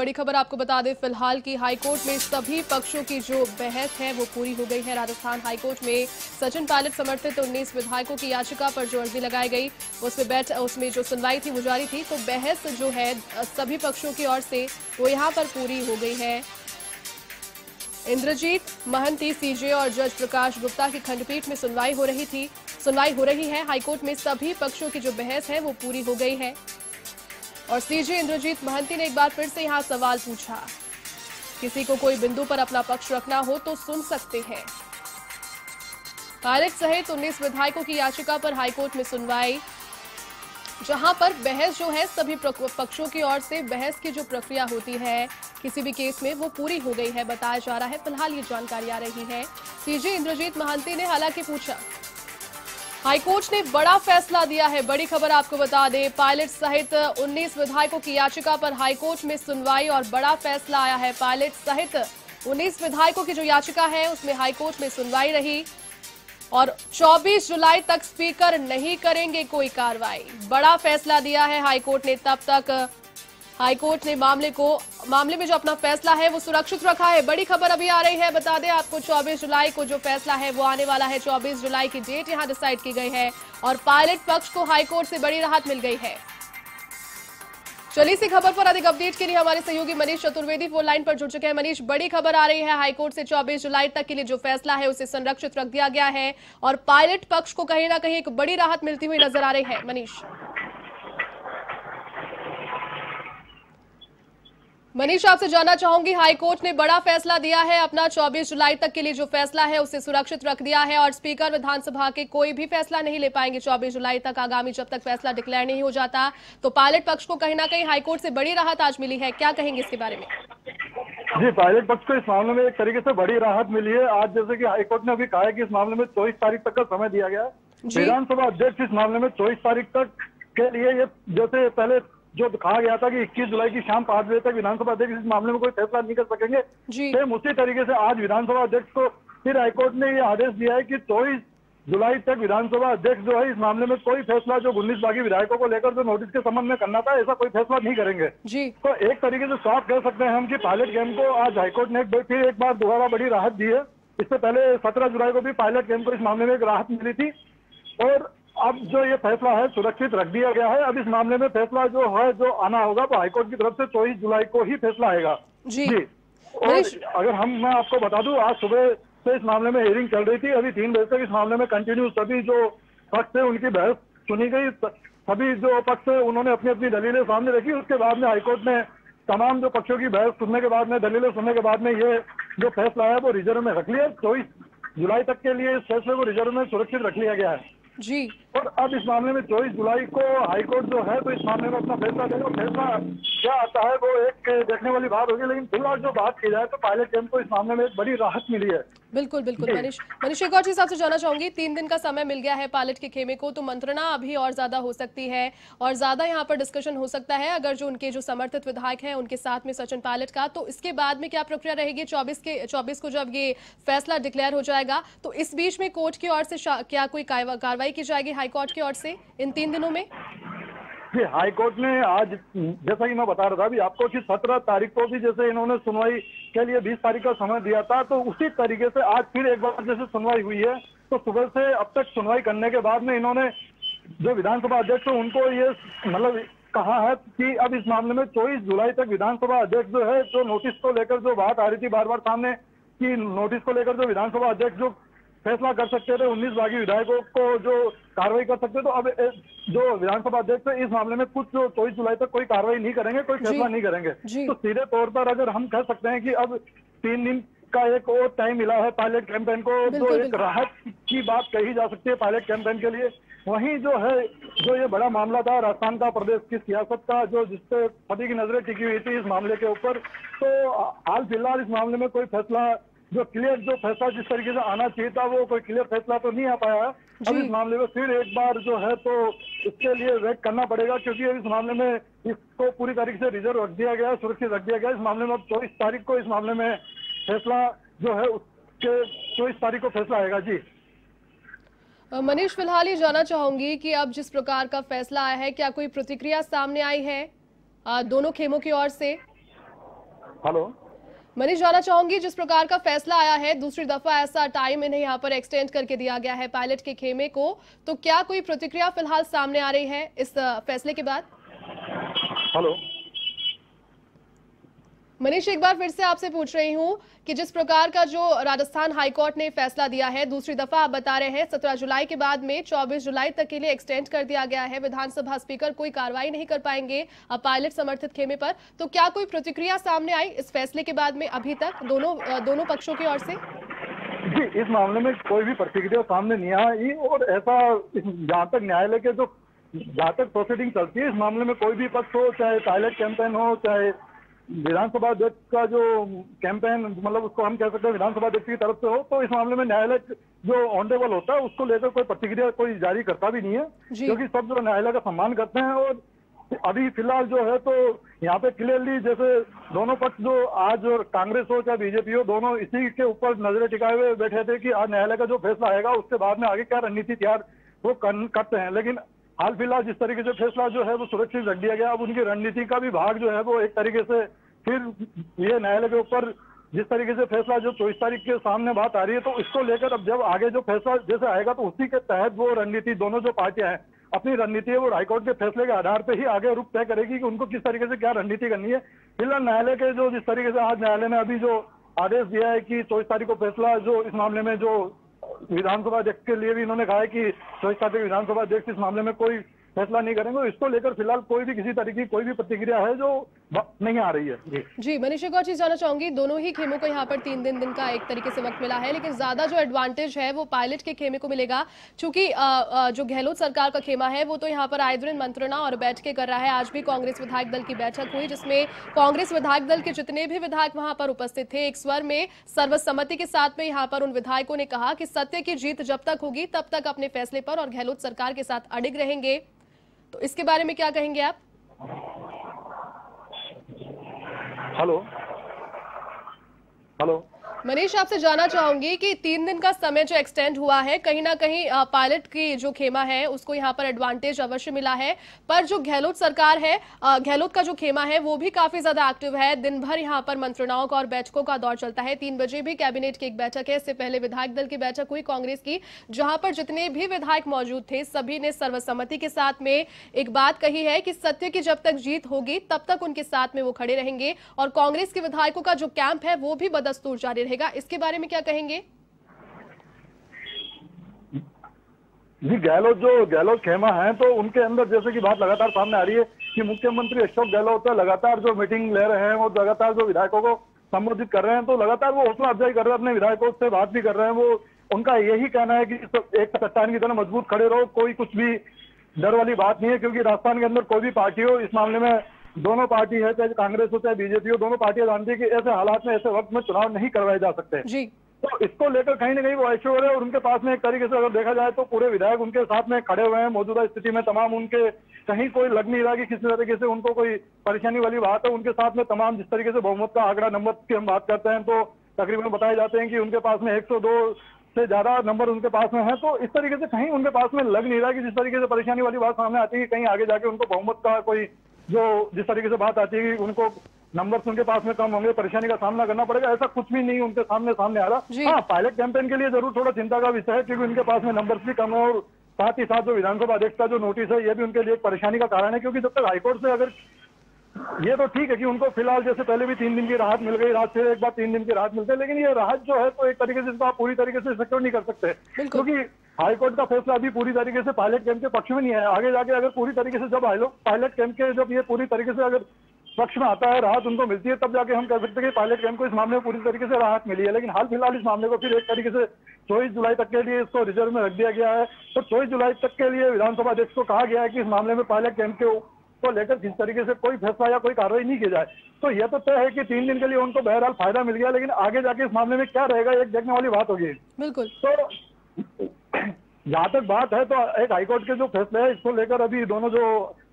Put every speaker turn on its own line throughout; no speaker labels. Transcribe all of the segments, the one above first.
बड़ी खबर आपको बता दें फिलहाल की हाईकोर्ट में सभी पक्षों की जो बहस है वो पूरी हो गई है। राजस्थान हाईकोर्ट में सचिन पायलट समर्थित 19 विधायकों की याचिका पर जो अर्जी लगाई गई उसमें जो सुनवाई थी वो जारी थी। तो बहस जो है सभी पक्षों की ओर से वो यहाँ पर पूरी हो गई है। इंद्रजीत महंती सीजे और जज प्रकाश गुप्ता की खंडपीठ में सुनवाई हो रही है। हाईकोर्ट में सभी पक्षों की जो बहस है वो पूरी हो गई है और सीजे इंद्रजीत महंती ने एक बार फिर से यहां सवाल पूछा, किसी को कोई बिंदु पर अपना पक्ष रखना हो तो सुन सकते हैं। पायलट सहित 19 विधायकों की याचिका पर हाईकोर्ट में सुनवाई, जहां पर बहस जो है सभी पक्षों की ओर से बहस की जो प्रक्रिया होती है किसी भी केस में वो पूरी हो गई है बताया जा रहा है। फिलहाल ये जानकारी आ रही है। सीजे इंद्रजीत महंती ने हालांकि पूछा, हाईकोर्ट ने बड़ा फैसला दिया है। बड़ी खबर आपको बता दें, पायलट सहित 19 विधायकों की याचिका पर हाईकोर्ट में सुनवाई और बड़ा फैसला आया है। पायलट सहित 19 विधायकों की जो याचिका है उसमें हाईकोर्ट में सुनवाई रही और 24 जुलाई तक स्पीकर नहीं करेंगे कोई कार्रवाई। बड़ा फैसला दिया है हाईकोर्ट ने। तब तक हाईकोर्ट ने मामले में जो अपना फैसला है वो सुरक्षित रखा है। बड़ी खबर अभी आ रही है, बता दें आपको 24 जुलाई को जो फैसला है वो आने वाला है। 24 जुलाई की डेट यहां डिसाइड की गई है और पायलट पक्ष को हाईकोर्ट से बड़ी राहत मिल गई है। चलिए इसी खबर पर अधिक अपडेट के लिए हमारे सहयोगी मनीष चतुर्वेदी फोन लाइन पर जुड़ चुके हैं। मनीष, बड़ी खबर आ रही है, हाईकोर्ट से 24 जुलाई तक के लिए जो फैसला है उसे संरक्षित रख दिया गया है और पायलट पक्ष को कहीं ना कहीं एक बड़ी राहत मिलती हुई नजर आ रही है। मनीष आपसे जानना चाहूंगी, हाईकोर्ट ने बड़ा फैसला दिया है, अपना 24 जुलाई तक के लिए जो फैसला है उसे सुरक्षित रख दिया है और स्पीकर विधानसभा के कोई भी फैसला नहीं ले पाएंगे 24 जुलाई तक, आगामी जब तक फैसला डिक्लेयर नहीं हो जाता। तो पायलट पक्ष को कहीं ना कहीं हाईकोर्ट से बड़ी राहत आज मिली है, क्या कहेंगे इसके बारे में?
जी, पायलट पक्ष को इस मामले में एक तरीके से बड़ी राहत मिली है। आज जैसे कि हाईकोर्ट ने अभी कहा है कि इस मामले में 24 तारीख तक का समय दिया गया है। विधानसभा अध्यक्ष इस मामले में 24 तारीख तक के लिए, ये जैसे पहले जो कहा गया था कि 21 जुलाई की शाम 5 बजे तक विधानसभा अध्यक्ष इस मामले में कोई फैसला नहीं कर सकेंगे, सेम उसी तरीके से आज विधानसभा अध्यक्ष को फिर हाईकोर्ट ने ये आदेश दिया है कि 24 जुलाई तक विधानसभा अध्यक्ष जो है इस मामले में कोई फैसला जो 19 बागी विधायकों को लेकर जो नोटिस के संबंध में करना था ऐसा कोई फैसला नहीं करेंगे। तो एक तरीके से साफ कह सकते हैं हम कि पायलट गेम को आज हाईकोर्ट ने फिर एक बार दोबारा बड़ी राहत दी है। इससे पहले 17 जुलाई को भी पायलट गेम को इस मामले में एक राहत मिली थी और अब जो ये फैसला है सुरक्षित रख दिया गया है। अब इस मामले में फैसला जो है जो आना होगा वो हाईकोर्ट की तरफ से 24 जुलाई को ही फैसला आएगा। जी और अगर मैं आपको बता दूं, आज सुबह से इस मामले में हियरिंग चल रही थी। अभी 3 बजे तक इस मामले में कंटिन्यू सभी जो पक्ष है उनकी बहस सुनी गई। सभी जो पक्ष है उन्होंने अपनी अपनी दलीलें सामने रखी। उसके बाद में हाईकोर्ट ने तमाम जो पक्षों की बहस सुनने के बाद में, दलीलें सुनने के बाद में ये जो फैसला है वो रिजर्व में रख लिया। 24 जुलाई तक के लिए इस फैसले को रिजर्व में सुरक्षित रख लिया गया है।
जी,
और अब इस मामले में 24 जुलाई को हाईकोर्ट जो है तो इस मामले में अपना फैसला देगा। फैसला क्या आता है वो एक देखने वाली बात होगी, लेकिन फिलहाल जो बात की जाए तो पायलट गेम को इस मामले में एक बड़ी राहत मिली है।
बिल्कुल बिल्कुल मनीष, एक और चीज आपसे जानना चाहूंगी, 3 दिन का समय मिल गया है पायलट के खेमे को, तो मंत्रणा अभी और ज्यादा हो सकती है और ज्यादा यहाँ पर डिस्कशन हो सकता है अगर जो उनके जो समर्थित विधायक हैं उनके साथ में सचिन पायलट का। तो इसके बाद में क्या प्रक्रिया रहेगी? 24 को जब ये फैसला डिक्लेयर हो जाएगा तो इस बीच में कोर्ट की ओर से क्या कोई कार्रवाई की जाएगी हाईकोर्ट की ओर से इन 3 दिनों में?
जी, हाईकोर्ट ने आज जैसा कि मैं बता रहा था अभी आपको कि 17 तारीख को भी जैसे इन्होंने सुनवाई के लिए 20 तारीख का समय दिया था, तो उसी तरीके से आज फिर एक बार जैसे सुनवाई हुई है। तो सुबह से अब तक सुनवाई करने के बाद में इन्होंने जो विधानसभा अध्यक्ष है उनको ये मतलब कहा है कि अब इस मामले में 24 जुलाई तक विधानसभा अध्यक्ष जो है जो नोटिस को लेकर जो बात आ रही थी बार बार सामने कि नोटिस को लेकर जो विधानसभा अध्यक्ष जो फैसला कर सकते थे 19 बागी विधायकों को जो कार्रवाई कर सकते, तो अब जो विधानसभा अध्यक्ष है इस मामले में कुछ जो 24 जुलाई तक कोई कार्रवाई नहीं करेंगे, कोई फैसला नहीं करेंगे। तो सीधे तौर पर अगर हम कह सकते हैं कि अब 3 दिन का एक और टाइम मिला है पायलट कैंपेन को, तो एक राहत की बात कही जा सकती है पायलट कैंपेन के लिए। वहीं जो है जो ये बड़ा मामला था राजस्थान का, प्रदेश की सियासत का, जो जिससे सभी की नजरें टिकी हुई थी इस मामले के ऊपर, तो हाल फिलहाल इस मामले में कोई फैसला जो क्लियर जो फैसला जिस तरीके से आना चाहिए था वो कोई क्लियर फैसला तो नहीं आ पाया है। अब इस मामले में फिर एक बार जो है तो इसके लिए वेट करना पड़ेगा, क्योंकि इस मामले में इसको पूरी तरीके से रिजर्व रख दिया गया, सुरक्षित रख दिया गया। इस मामले में अब 24 तारीख को इस मामले में फैसला जो है उसके 24 तारीख को फैसला आएगा। जी
मनीष, फिलहाल ये जानना चाहूंगी कि अब जिस प्रकार का फैसला आया है क्या कोई प्रतिक्रिया सामने आई है दोनों खेमों की ओर से?
हेलो।
मनीष, जानना चाहूंगी जिस प्रकार का फैसला आया है, दूसरी दफा ऐसा टाइम इन्हें यहाँ पर एक्सटेंड करके दिया गया है पायलट के खेमे को, तो क्या कोई प्रतिक्रिया फिलहाल सामने आ रही है इस फैसले के बाद?
हेलो
मनीष, एक बार फिर से आपसे पूछ रही हूँ कि जिस प्रकार का जो राजस्थान हाईकोर्ट ने फैसला दिया है, दूसरी दफा आप बता रहे हैं 17 जुलाई के बाद में 24 जुलाई तक के लिए एक्सटेंड कर दिया गया है। विधानसभा स्पीकर कोई कार्रवाई नहीं कर पाएंगे पायलट समर्थित खेमे पर, तो क्या कोई प्रतिक्रिया सामने आई इस फैसले के बाद में अभी तक दोनों पक्षों की ओर से?
जी, इस मामले में कोई भी प्रतिक्रिया सामने नहीं आई और ऐसा जहाँ तक न्यायालय के जो जहाँ तक प्रोसीडिंग चलती है इस मामले में कोई भी पक्ष हो, चाहे पायलट कैंपेन हो, चाहे विधानसभा अध्यक्ष का जो कैंपेन, मतलब उसको हम कह सकते हैं विधानसभा अध्यक्ष की तरफ से हो, तो इस मामले में न्यायालय जो ऑनरेबल होता है उसको लेकर कोई प्रतिक्रिया कोई जारी करता भी नहीं है, क्योंकि सब जो न्यायालय का सम्मान करते हैं। और अभी फिलहाल जो है तो यहाँ पे क्लियरली जैसे दोनों पक्ष जो आज और कांग्रेस हो चाहे बीजेपी हो, दोनों इसी के ऊपर नजरें टिकाए हुए बैठे थे कि आज न्यायालय का जो फैसला आएगा उसके बाद में आगे क्या रणनीति तैयार वो करते हैं। लेकिन हाल फिलहाल जिस तरीके से फैसला जो है वो सुरक्षित रख दिया गया, अब उनकी रणनीति का भी भाग जो है वो एक तरीके से फिर ये न्यायालय के ऊपर जिस तरीके से फैसला जो 24 तारीख के सामने बात आ रही है, तो इसको लेकर अब जब आगे जो फैसला जैसे आएगा तो उसी के तहत वो रणनीति दोनों जो पार्टियां हैं अपनी रणनीति है वो हाईकोर्ट के फैसले के आधार पर ही आगे रुख तय करेगी कि उनको किस तरीके से क्या रणनीति करनी है। फिलहाल न्यायालय के जो जिस तरीके से आज न्यायालय ने अभी जो आदेश दिया है कि 24 तारीख को फैसला जो इस मामले में जो विधानसभा अध्यक्ष के लिए भी इन्होंने कहा है कि 24 तारीख विधानसभा अध्यक्ष इस मामले में कोई फैसला नहीं करेंगे, इसको लेकर फिलहाल कोई भी किसी तरीके की कोई भी प्रतिक्रिया है जो नहीं आ रही है।
जी मनीष, एक और चीज जानना चाहूंगी, दोनों ही खेमों को यहाँ पर 3 दिन का एक तरीके से वक्त मिला है, लेकिन ज्यादा जो एडवांटेज है वो पायलट के खेमे को मिलेगा, क्योंकि जो गहलोत सरकार का खेमा है वो तो यहाँ पर आए दिन मंत्रणा और बैठकें कर रहा है। आज भी कांग्रेस विधायक दल की बैठक हुई जिसमें कांग्रेस विधायक दल के जितने भी विधायक वहां पर उपस्थित थे, एक स्वर में सर्वसम्मति के साथ में यहाँ पर उन विधायकों ने कहा कि सत्य की जीत जब तक होगी तब तक अपने फैसले पर और गहलोत सरकार के साथ अडिग रहेंगे। तो इसके बारे में क्या कहेंगे आप?
हेलो हेलो
मनीष, आपसे जानना चाहूंगी कि 3 दिन का समय जो एक्सटेंड हुआ है, कहीं ना कहीं पायलट की जो खेमा है उसको यहाँ पर एडवांटेज अवश्य मिला है, पर जो गहलोत सरकार है, गहलोत का जो खेमा है वो भी काफी ज्यादा एक्टिव है। दिन भर यहाँ पर मंत्रणाओं का और बैठकों का दौर चलता है। 3 बजे भी कैबिनेट की एक बैठक है, इससे पहले विधायक दल की बैठक हुई कांग्रेस की, जहां पर जितने भी विधायक मौजूद थे सभी ने सर्वसम्मति के साथ में एक बात कही है कि सत्य की जब तक जीत होगी तब तक उनके साथ में वो खड़े रहेंगे और कांग्रेस के विधायकों का जो कैंप है वो भी बदस्तूर जारी रहेगा। इसके बारे में क्या कहेंगे?
जी, गहलोत खेमा है तो उनके अंदर जैसे कि बात लगातार सामने आ रही है कि मुख्यमंत्री अशोक गहलोत लगातार जो मीटिंग ले रहे हैं और लगातार जो विधायकों को संबोधित कर रहे हैं, तो लगातार वो हौसला अफजाई कर रहे हैं, अपने विधायकों से बात भी कर रहे हैं। वो उनका यही कहना है कि एक चट्टान की तरह मजबूत खड़े रहो, कोई कुछ भी डर वाली बात नहीं है, क्योंकि राजस्थान के अंदर कोई भी पार्टी हो, इस मामले में दोनों पार्टी है, चाहे कांग्रेस हो चाहे बीजेपी हो, दोनों पार्टियां जानती है कि ऐसे हालात में ऐसे वक्त में चुनाव नहीं करवाए जा सकते
जी।
तो इसको लेकर कहीं ना कहीं वो ऐश्वर्य है और उनके पास में एक तरीके से अगर देखा जाए तो पूरे विधायक उनके साथ में खड़े हुए हैं मौजूदा स्थिति में। तमाम उनके कहीं कोई लग नहीं रहा कि किसी तरीके से उनको कोई परेशानी वाली बात है। उनके साथ में तमाम जिस तरीके से बहुमत का आंकड़ा नंबर की हम बात करते हैं तो तकरीबन बताए जाते हैं कि उनके पास में 102 से ज्यादा नंबर उनके पास में है। तो इस तरीके से कहीं उनके पास में लग नहीं रहा कि जिस तरीके से परेशानी वाली बात सामने आती है कहीं आगे जाके उनको बहुमत का कोई जो जिस तरीके से बात आती है कि उनको नंबर्स उनके पास में कम होंगे, परेशानी का सामना करना पड़ेगा, ऐसा कुछ भी नहीं उनके सामने आ रहा। हाँ, पायलट कैंपेन के लिए जरूर थोड़ा चिंता का विषय है क्योंकि उनके पास में नंबर्स भी कम है और साथ ही साथ जो विधानसभा अध्यक्ष का जो नोटिस है ये भी उनके लिए एक परेशानी का कारण है, क्योंकि जब तक हाईकोर्ट से अगर ये तो ठीक है कि उनको फिलहाल जैसे पहले भी 3 दिन की राहत मिल गई, रात से एक बार 3 दिन की राहत मिलती है, लेकिन ये राहत जो है तो एक तरीके से इसको आप पूरी तरीके से सिक्योर नहीं कर सकते क्योंकि हाईकोर्ट का फैसला अभी पूरी तरीके से पायलट कैंप के पक्ष में नहीं है। आगे जाके अगर पूरी तरीके से जब पायलट कैंप के जब ये पूरी तरीके से अगर पक्ष में आता है, राहत उनको मिलती है, तब जाके हम कह सकते हैं कि पायलट कैंप को इस मामले में पूरी तरीके से राहत मिली है। लेकिन हाल फिलहाल इस मामले को फिर एक तरीके से 24 जुलाई तक के लिए इसको रिजर्व में रख दिया गया है। तो 24 जुलाई तक के लिए विधानसभा अध्यक्ष को कहा गया है कि इस मामले में पायलट कैंप को लेकर किस तरीके से कोई फैसला या कोई कार्रवाई नहीं की जाए। तो यह तो तय है कि 3 दिन के लिए उनको बहरहाल फायदा मिल गया, लेकिन आगे जाके इस मामले में क्या रहेगा एक देखने वाली बात होगी।
बिल्कुल।
तो जहां तक बात है तो एक हाईकोर्ट के जो फैसले है इसको लेकर अभी दोनों जो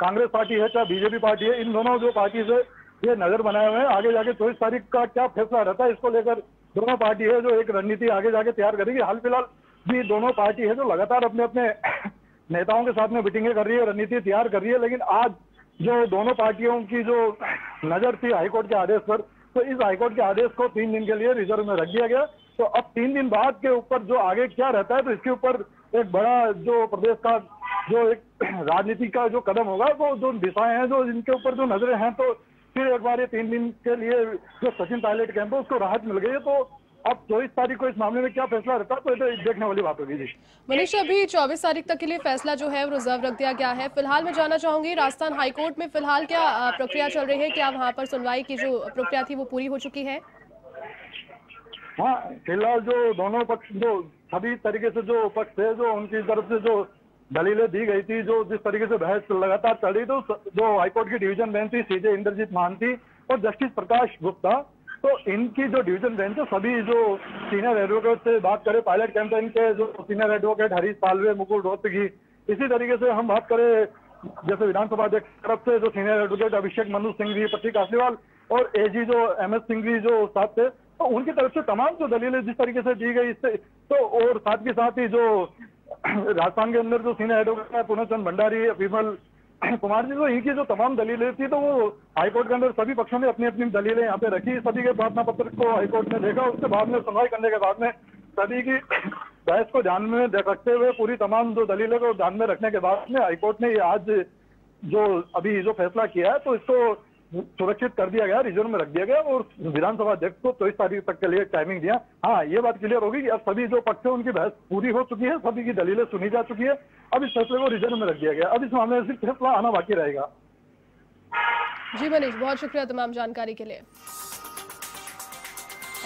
कांग्रेस पार्टी है चाहे बीजेपी पार्टी है, इन दोनों जो पार्टी से ये नजर बनाए हुए हैं आगे जाके 24 तारीख का क्या फैसला रहता है इसको लेकर दोनों पार्टी है जो एक रणनीति आगे जाके तैयार करेगी। हाल फिलहाल भी दोनों पार्टी है जो लगातार अपने अपने नेताओं के साथ में मीटिंगें कर रही है, रणनीति तैयार कर रही है, लेकिन आज जो दोनों पार्टियों की जो नजर थी हाईकोर्ट के आदेश पर, तो इस हाईकोर्ट के आदेश को 3 दिन के लिए रिजर्व में रख दिया गया। तो अब 3 दिन बाद के ऊपर जो आगे क्या रहता है, तो इसके ऊपर एक बड़ा जो प्रदेश का जो एक राजनीति का जो कदम होगा, वो जो दिशाएं हैं, जो इनके ऊपर जो नजरें हैं, तो फिर एक बार ये 3 दिन के लिए जो सचिन पायलट कैंप है उसको राहत मिल गई है। तो अब 24 तारीख को इस मामले में क्या फैसला रहता है, तो ये तो देखने वाली बात होगी जी।
मनीष, अभी 24 तारीख तक के लिए फैसला जो है वो रिजर्व रख दिया गया है। फिलहाल मैं जानना चाहूंगी, राजस्थान हाईकोर्ट में फिलहाल क्या प्रक्रिया चल रही है? क्या वहां पर सुनवाई की जो प्रक्रिया थी वो पूरी हो चुकी है?
हाँ, फिलहाल जो दोनों पक्ष, जो सभी तरीके से जो पक्ष थे, जो उनकी तरफ से जो दलीलें दी गई थी, जो जिस तरीके से बहस लगातार चल रही, तो जो हाईकोर्ट की डिवीजन बेंच थी, सीजे इंद्रजीत महांती और जस्टिस प्रकाश गुप्ता, तो इनकी जो डिवीजन बेंच है, सभी जो सीनियर एडवोकेट से बात करें, पायलट कैंपेन के जो सीनियर एडवोकेट हरीश साल्वे, मुकुल रोहतगी, इसी तरीके से हम बात करें जैसे विधानसभा अध्यक्ष की तरफ से जो सीनियर एडवोकेट अभिषेक मनु सिंघवी, प्रतीक आसलीवाल और एजी जो MS सिंघवी जो साथ थे, तो उनकी तरफ से तमाम जो दलीलें जिस तरीके से दी गई, इससे तो और साथ के साथ ही जो राजस्थान के अंदर जो सीनियर एडवोकेट है पूर्णचंद भंडारी, विमल कुमार जी, तो इनकी जो तमाम दलीलें थी, तो वो हाईकोर्ट के अंदर सभी पक्षों ने अपनी अपनी दलीलें यहाँ पे रखी। सभी के प्रार्थना पत्र को हाईकोर्ट ने देखा, उसके बाद में सुनवाई करने के बाद में सभी की बहस को ध्यान में रखते हुए, पूरी तमाम जो दलीलें को ध्यान में रखने के बाद में हाईकोर्ट ने आज जो अभी जो फैसला किया है, तो इसको सुरक्षित कर दिया गया, रिजर्व में रख दिया गया और विधानसभा अध्यक्ष को 24 तारीख तक के लिए टाइमिंग दिया। हाँ, ये बात क्लियर होगी कि अब सभी जो पक्ष है उनकी बहस पूरी हो चुकी है, सभी की दलीलें सुनी जा चुकी है। अब इस फैसले को रिजर्व में रख दिया गया, अब इस मामले में सिर्फ फैसला आना बाकी रहेगा।
जी मनीष, बहुत शुक्रिया तमाम जानकारी के लिए।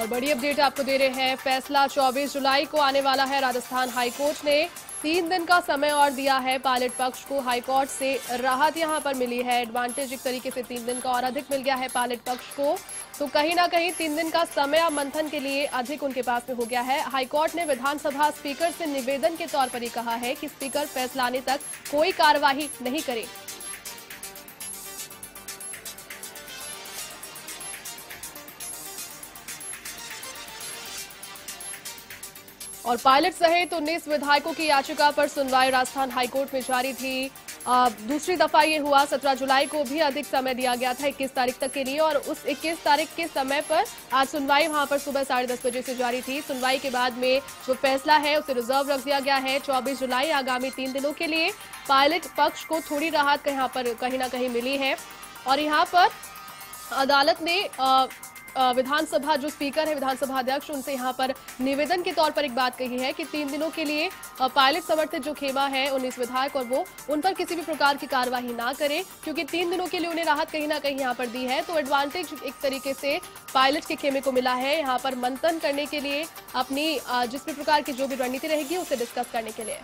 और बड़ी अपडेट आपको दे रहे हैं, फैसला 24 जुलाई को आने वाला है। राजस्थान हाईकोर्ट ने 3 दिन का समय और दिया है पायलट पक्ष को। हाईकोर्ट से राहत यहां पर मिली है, एडवांटेज एक तरीके से 3 दिन का और अधिक मिल गया है पायलट पक्ष को। तो कहीं ना कहीं 3 दिन का समय मंथन के लिए अधिक उनके पास में हो गया है। हाईकोर्ट ने विधानसभा स्पीकर से निवेदन के तौर पर ही कहा है कि स्पीकर फैसला आने तक कोई कार्यवाही नहीं करे। और पायलट सहित 19 विधायकों की याचिका पर सुनवाई राजस्थान हाईकोर्ट में जारी थी। दूसरी दफा ये हुआ, 17 जुलाई को भी अधिक समय दिया गया था 21 तारीख तक के लिए, और उस 21 तारीख के समय पर आज सुनवाई वहां पर सुबह 10:30 बजे से जारी थी। सुनवाई के बाद में जो फैसला है उसे रिजर्व रख दिया गया है 24 जुलाई, आगामी 3 दिनों के लिए। पायलट पक्ष को थोड़ी राहत यहाँ पर कहीं ना कहीं मिली है और यहाँ पर अदालत ने विधानसभा जो स्पीकर है, विधानसभा अध्यक्ष, उनसे यहाँ पर निवेदन के तौर पर एक बात कही है कि 3 दिनों के लिए पायलट समर्थित जो खेमा है 19 विधायक, और वो उन पर किसी भी प्रकार की कार्यवाही ना करे, क्योंकि 3 दिनों के लिए उन्हें राहत कहीं ना कहीं यहाँ पर दी है। तो एडवांटेज एक तरीके से पायलट के खेमे को मिला है यहाँ पर मंथन करने के लिए, अपनी जिस भी प्रकार की जो भी रणनीति रहेगी उसे डिस्कस करने के लिए।